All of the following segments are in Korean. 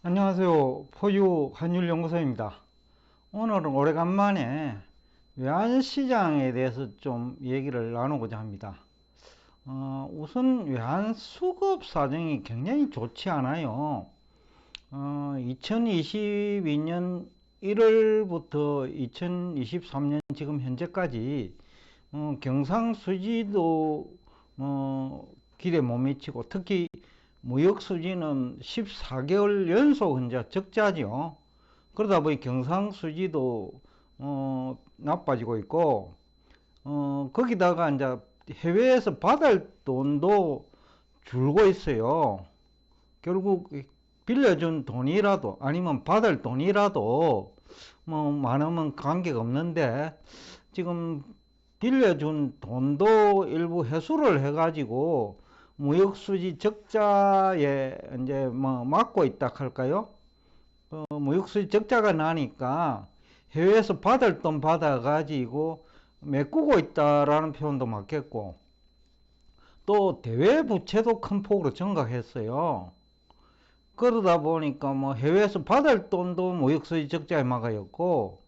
안녕하세요. 포유 환율연구소입니다. 오늘은 오래간만에 외환시장에 대해서 좀 얘기를 나누고자 합니다. 우선 외환수급 사정이 굉장히 좋지 않아요. 2022년 1월부터 2023년 지금 현재까지 경상수지도 기대 못 미치고, 특히 무역수지는 14개월 연속 이제 적자죠. 그러다 보니 경상수지도 나빠지고 있고, 거기다가 이제 해외에서 받을 돈도 줄고 있어요. 결국 빌려준 돈이라도 아니면 받을 돈이라도 뭐 많으면 관계가 없는데, 지금 빌려준 돈도 일부 회수를 해가지고 무역수지 적자에 이제 뭐 막고 있다 할까요? 무역수지 적자가 나니까 해외에서 받을 돈 받아가지고 메꾸고 있다라는 표현도 맞겠고, 또 대외 부채도 큰 폭으로 증가했어요. 그러다 보니까 뭐 해외에서 받을 돈도 무역수지 적자에 막아였고,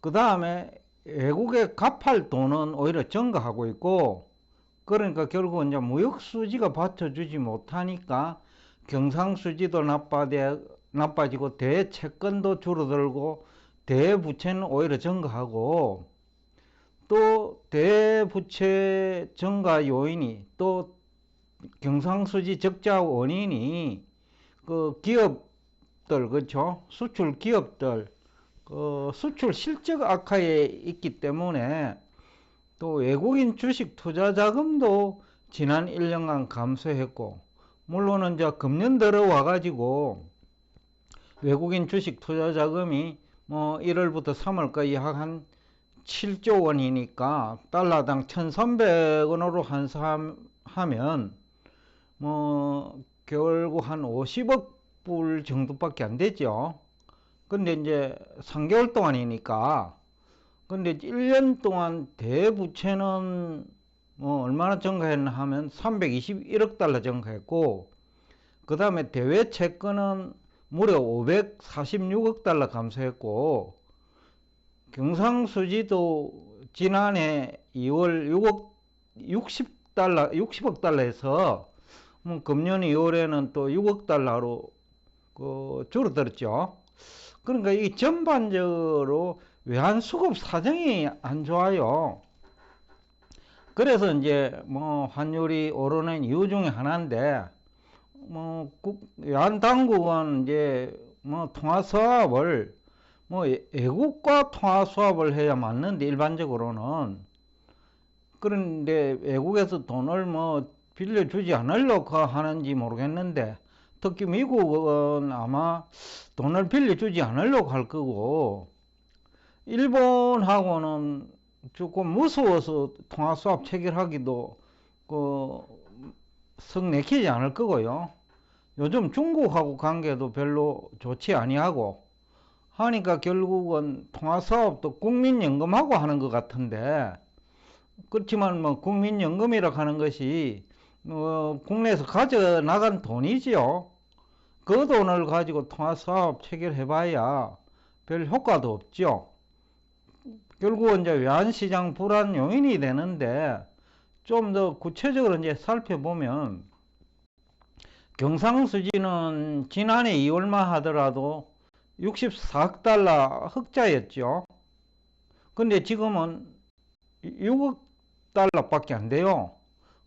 그 다음에 외국에 갚을 돈은 오히려 증가하고 있고, 그러니까 결국은 이제 무역수지가 받쳐주지 못하니까 경상수지도 나빠지고 대채권도 줄어들고 대부채는 오히려 증가하고, 또 대부채 증가 요인이, 또 경상수지 적자 원인이 그 기업들, 그렇죠? 수출 기업들 수출 실적 악화에 있기 때문에, 또 외국인 주식 투자 자금도 지난 1년간 감소했고, 물론은 이제 금년 들어와 가지고 외국인 주식 투자 자금이 뭐 1월부터 3월까지 약 한 7조 원이니까 달러당 1,300원으로 환산하면 뭐 결국 한 50억 불 정도밖에 안 되죠. 근데 이제 3개월 동안이니까, 근데 1년 동안 대부채는 뭐 얼마나 증가했나 하면 321억 달러 증가했고, 그 다음에 대외 채권은 무려 546억 달러 감소했고, 경상수지도 지난해 2월 60억 달러에서 뭐 금년 2월에는 또 6억 달러로 줄어들었죠. 그러니까 이 전반적으로 외환수급 사정이 안 좋아요. 그래서 이제 뭐 환율이 오르는 이유 중에 하나인데, 뭐 외환당국은 이제 뭐 통화수합을, 뭐 외국과 통화수합을 해야 맞는데 일반적으로는, 그런데 외국에서 돈을 뭐 빌려주지 않으려고 하는지 모르겠는데, 특히 미국은 아마 돈을 빌려주지 않으려고 할 거고, 일본하고는 조금 무서워서 통화수합 체결하기도 썩 내키지 않을 거고요. 요즘 중국하고 관계도 별로 좋지 아니하고 하니까 결국은 통화사업도 국민연금하고 하는 것 같은데, 그렇지만 뭐 국민연금이라고 하는 것이 국내에서 가져 나간 돈이지요. 그 돈을 가지고 통화사업 체결해봐야 별 효과도 없죠. 결국은 이제 외환시장 불안 요인이 되는데, 좀 더 구체적으로 이제 살펴보면, 경상수지는 지난해 2월만 하더라도 64억 달러 흑자였죠. 근데 지금은 6억 달러밖에 안 돼요.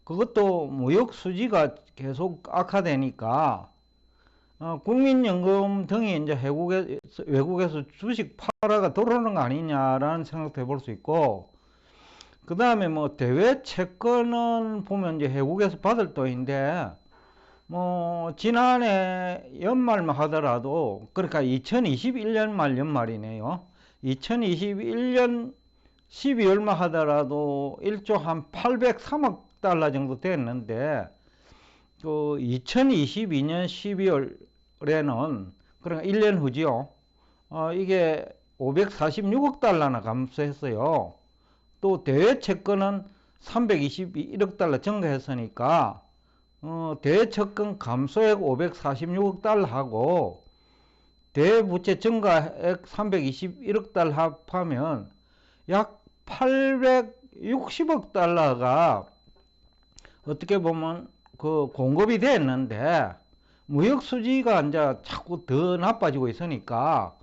그것도 무역 수지가 계속 악화되니까, 국민연금 등이 이제 외국에서 주식 팔아가 들어오는 거 아니냐라는 생각도 해볼 수 있고, 그 다음에 뭐 대외 채권은 보면 이제 외국에서 받을 돈인데, 뭐 지난해 연말만 하더라도, 그러니까 2021년 말 연말이네요. 2021년 12월만 하더라도 1조 한 803억 달러 정도 됐는데, 그 2022년 12월에는, 그러니까 1년 후지요. 이게 546억 달러나 감소했어요. 또 대외 채권은 321억 달러 증가했으니까 대외 채권 감소액 546억 달러하고 대부채 증가액 321억 달러 합하면 약 860억 달러가 어떻게 보면 그 공급이 됐는데 무역 수지가 이제 자꾸 더 나빠지고 있으니까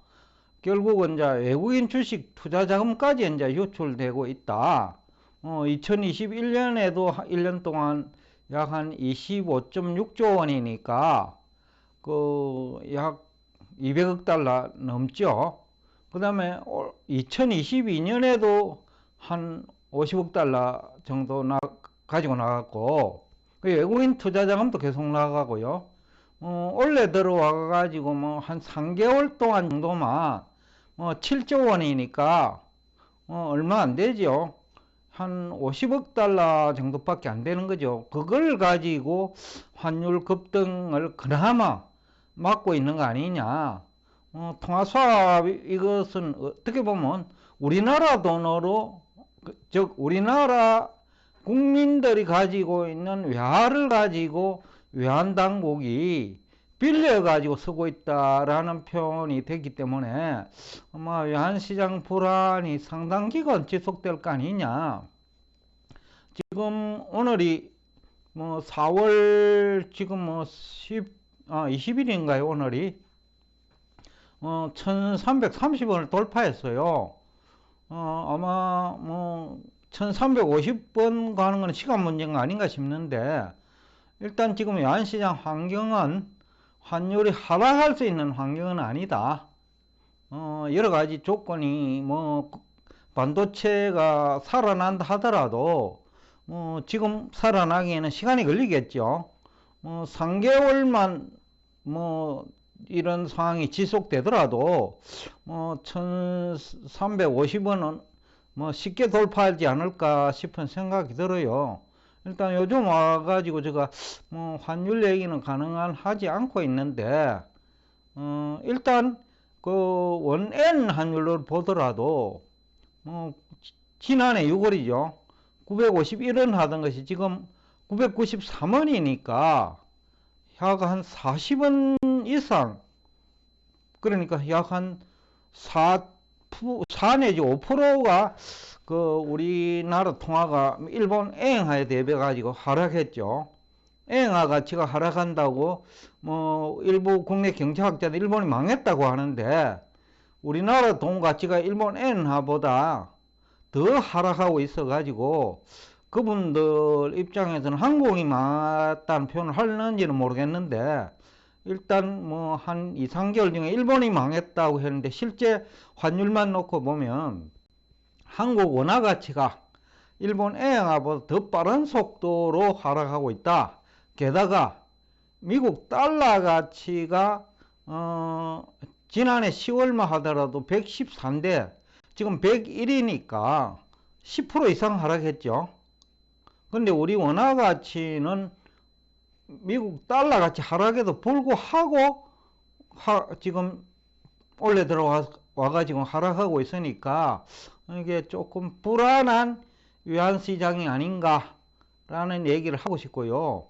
결국은 이제 외국인 주식 투자 자금까지 이제 유출되고 있다. 2021년에도 1년 동안 약 한 25.6조 원이니까 그 약 200억 달러 넘죠. 그 다음에 2022년에도 한 50억 달러 정도 가지고 나갔고, 외국인 투자 자금도 계속 나가고요. 올해 들어와 가지고 뭐 한 3개월 동안 정도만 7조 원이니까 얼마 안 되죠. 한 50억 달러 정도밖에 안 되는 거죠. 그걸 가지고 환율 급등을 그나마 막고 있는 거 아니냐. 통화수합 이것은 어떻게 보면 우리나라 돈으로, 즉 우리나라 국민들이 가지고 있는 외화를 가지고 외환당국이 빌려가지고 쓰고 있다라는 표현이 됐기 때문에 아마 외환시장 불안이 상당 기간 지속될 거 아니냐. 지금 오늘이 뭐 4월 지금 뭐 20일인가요? 오늘이 1330원을 돌파했어요. 아마 뭐 1350원 가는 건 시간 문제가 아닌가 싶는데, 일단 지금 외환시장 환경은 환율이 하락할 수 있는 환경은 아니다. 여러 가지 조건이 뭐 반도체가 살아난다 하더라도 지금 살아나기에는 시간이 걸리겠죠. 3개월만 뭐 이런 상황이 지속되더라도 1350원은 뭐 쉽게 돌파하지 않을까 싶은 생각이 들어요. 일단 요즘 와가지고 제가 환율 얘기는 하지 않고 있는데, 일단 그 원엔 환율을 보더라도 지난해 6월이죠. 951원 하던 것이 지금 993원이니까 약 한 40원 이상, 그러니까 약 한 4 내지 5%가 그 우리나라 통화가 일본 엔화에 대비해 가지고 하락했죠. 엔화 가치가 하락한다고 뭐 일부 국내 경제학자들 일본이 망했다고 하는데, 우리나라 돈 가치가 일본 엔화보다 더 하락하고 있어 가지고 그분들 입장에서는 한국이 망했다는 표현을 하는지는 모르겠는데, 일단 뭐 한 2, 3개월 중에 일본이 망했다고 했는데 실제 환율만 놓고 보면 한국 원화 가치가 일본 엔화보다 더 빠른 속도로 하락하고 있다. 게다가 미국 달러 가치가 지난해 10월만 하더라도 113대 지금 101이니까 10% 이상 하락했죠. 근데 우리 원화 가치는 미국 달러 가치 하락에도 불구하고 지금 올해 들어와가지고 하락하고 있으니까 이게 조금 불안한 외환시장이 아닌가라는 얘기를 하고 싶고요.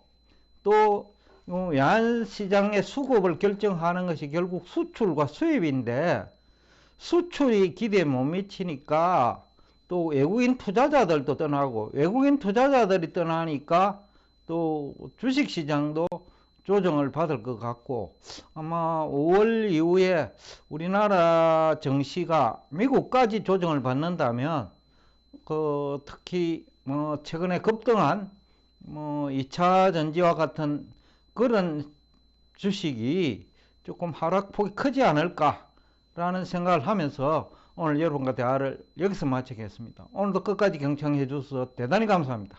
또 외환시장의 수급을 결정하는 것이 결국 수출과 수입인데, 수출이 기대에 못 미치니까 또 외국인 투자자들도 떠나고, 외국인 투자자들이 떠나니까 또 주식시장도 조정을 받을 것 같고, 아마 5월 이후에 우리나라 증시가 미국까지 조정을 받는다면 특히 최근에 급등한 2차 전지와 같은 그런 주식이 조금 하락폭이 크지 않을까라는 생각을 하면서 오늘 여러분과 대화를 여기서 마치겠습니다. 오늘도 끝까지 경청해 주셔서 대단히 감사합니다.